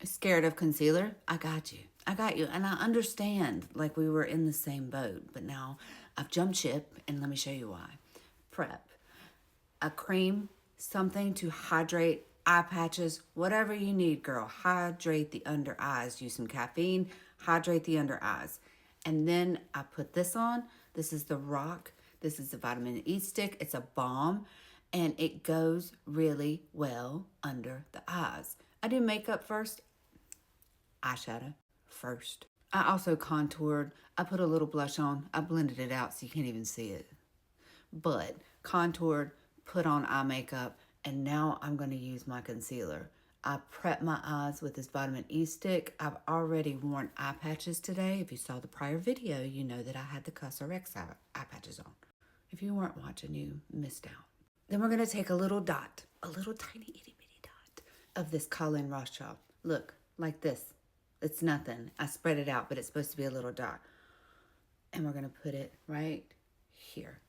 Scared of concealer? I got you. I got you. And I understand, like we were in the same boat, but now I've jumped ship, and let me show you why. Prep. A cream, something to hydrate eye patches, whatever you need, girl. Hydrate the under eyes. Use some caffeine, hydrate the under eyes. And then I put this on. This is the Rock. This is the vitamin E stick. It's a balm, and it goes really well under the eyes. I do makeup first, eyeshadow first. I also contoured. I put a little blush on. I blended it out so you can't even see it. But contoured, put on eye makeup, and now I'm going to use my concealer. I prep my eyes with this vitamin E stick. I've already worn eye patches today. If you saw the prior video, you know that I had the CosRX eye patches on. If you weren't watching, you missed out. Then we're going to take a little dot, a little tiny itty bitty dot of this Colleen Rothschild. Look, like this. It's nothing. I spread it out, but it's supposed to be a little dot. And we're going to put it right here.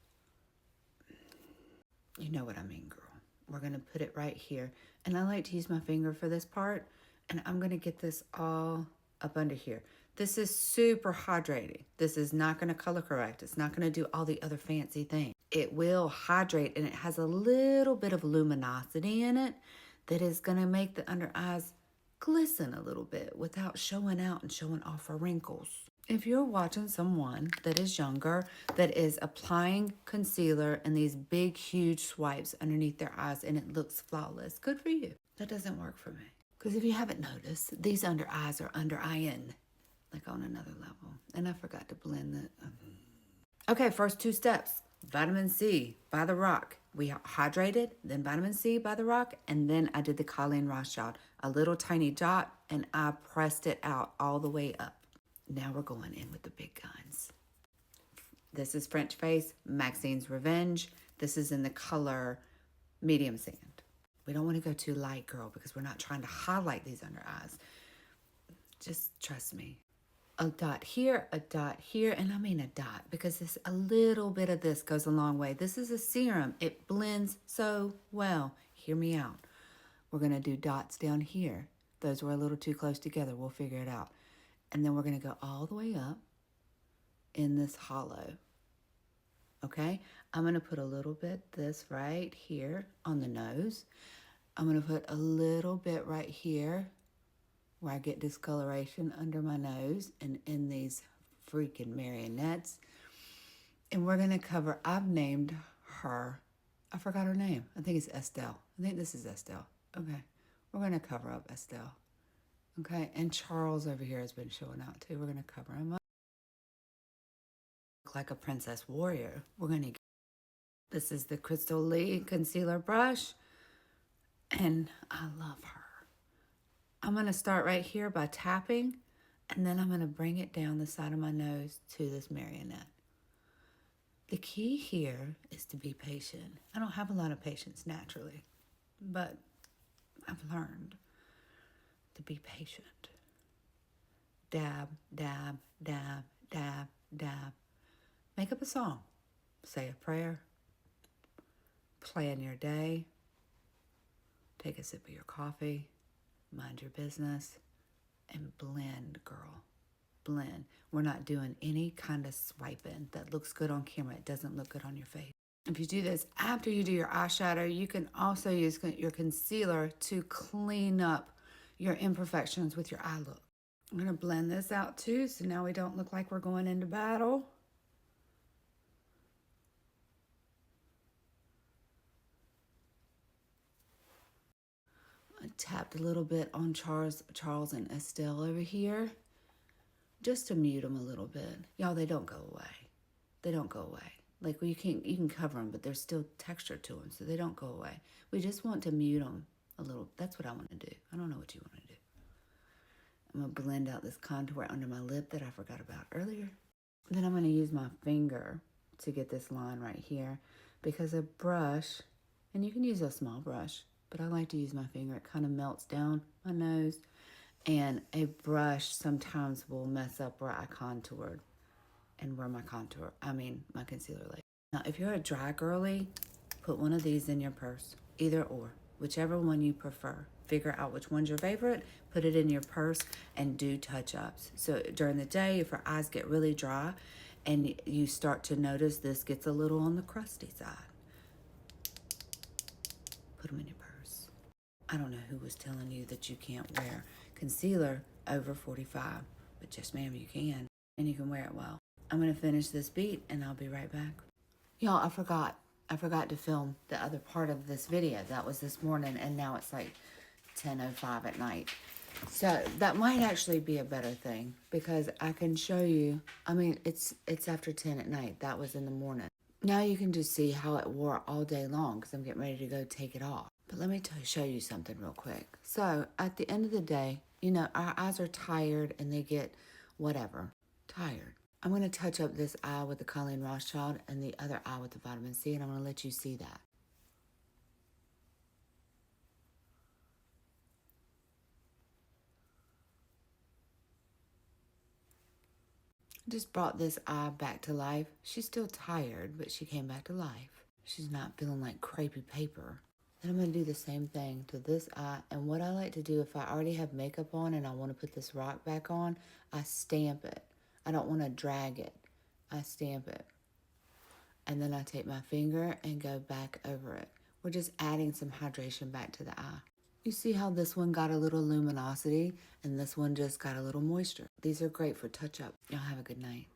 You know what I mean, girl. We're going to put it right here. And I like to use my finger for this part. And I'm going to get this all up under here. This is super hydrating. This is not going to color correct. It's not going to do all the other fancy things. It will hydrate, and it has a little bit of luminosity in it that is going to make the under eyes glisten a little bit without showing out and showing off her wrinkles. If you're watching someone that is younger, that is applying concealer in these big, huge swipes underneath their eyes and it looks flawless, good for you. That doesn't work for me. Because if you haven't noticed, these under eyes are under-eyeing, like on another level. And I forgot to blend the... Okay, first 2 steps. Vitamin C by The Rock. We hydrated, then vitamin C by The Rock, and then I did the Colleen Rothschild. A little tiny dot, and I pressed it out all the way up. Now we're going in with the big guns. This is French Face, Maxine's Revenge. This is in the color Medium Sand. We don't want to go too light, girl, because we're not trying to highlight these under eyes. Just trust me. A dot here, and I mean a dot because this a little bit of this goes a long way. This is a serum. It blends so well. Hear me out. We're going to do dots down here. Those were a little too close together. We'll figure it out. And then we're going to go all the way up in this hollow. Okay? I'm going to put a little bit this right here on the nose. I'm going to put a little bit right here where I get discoloration under my nose and in these freaking marionettes. And we're going to cover, I've named her, I forgot her name. I think it's Estelle. I think this is Estelle. Okay. We're going to cover up Estelle. Okay. And Charles over here has been showing out too. We're going to cover him up. Look like a princess warrior. We're going to, this is the Crystal Lee concealer brush. And I love her. I'm going to start right here by tapping, and then I'm going to bring it down the side of my nose to this marionette. The key here is to be patient. I don't have a lot of patience naturally, but I've learned to be patient. Dab, dab, dab, dab, dab. Make up a song. Say a prayer. Plan your day. Take a sip of your coffee. Mind your business, and blend, girl. Blend. We're not doing any kind of swiping that looks good on camera. It doesn't look good on your face. If you do this after you do your eyeshadow, you can also use your concealer to clean up your imperfections with your eye look. I'm going to blend this out too, so now we don't look like we're going into battle. I tapped a little bit on Charles and Estelle over here, just to mute them a little bit. Y'all, they don't go away. They don't go away. Like, you can cover them, but there's still texture to them, so they don't go away. We just want to mute them a little. That's what I want to do. I don't know what you want to do. I'm going to blend out this contour under my lip that I forgot about earlier. Then I'm going to use my finger to get this line right here, because a brush, and you can use a small brush, but I like to use my finger. It kind of melts down my nose. And a brush sometimes will mess up where I contoured and where my concealer lay. Now, if you're a dry girly, put one of these in your purse. Either or. Whichever one you prefer. figure out which one's your favorite, put it in your purse, and do touch-ups. So during the day, if your eyes get really dry and you start to notice this gets a little on the crusty side, put them in your purse. I don't know who was telling you that you can't wear concealer over 45, but yes, ma'am, you can, and you can wear it well. I'm going to finish this beat, and I'll be right back. Y'all, I forgot to film the other part of this video. That was this morning, and now it's like 10:05 at night. So that might actually be a better thing, because I can show you, I mean, it's after 10 at night. That was in the morning. Now you can just see how it wore all day long, because I'm getting ready to go take it off. But let me show you something real quick. So at the end of the day, you know, our eyes are tired and they get whatever, tired. I'm going to touch up this eye with the Colleen Rothschild and the other eye with the vitamin C, and I'm going to let you see that. Just brought this eye back to life. She's still tired, but she came back to life. She's not feeling like crepey paper. Then I'm going to do the same thing to this eye. And what I like to do, if I already have makeup on and I want to put this rock back on, I stamp it. I don't want to drag it. I stamp it. And then I take my finger and go back over it. We're just adding some hydration back to the eye. You see how this one got a little luminosity and this one just got a little moisture. These are great for touch-up. Y'all have a good night.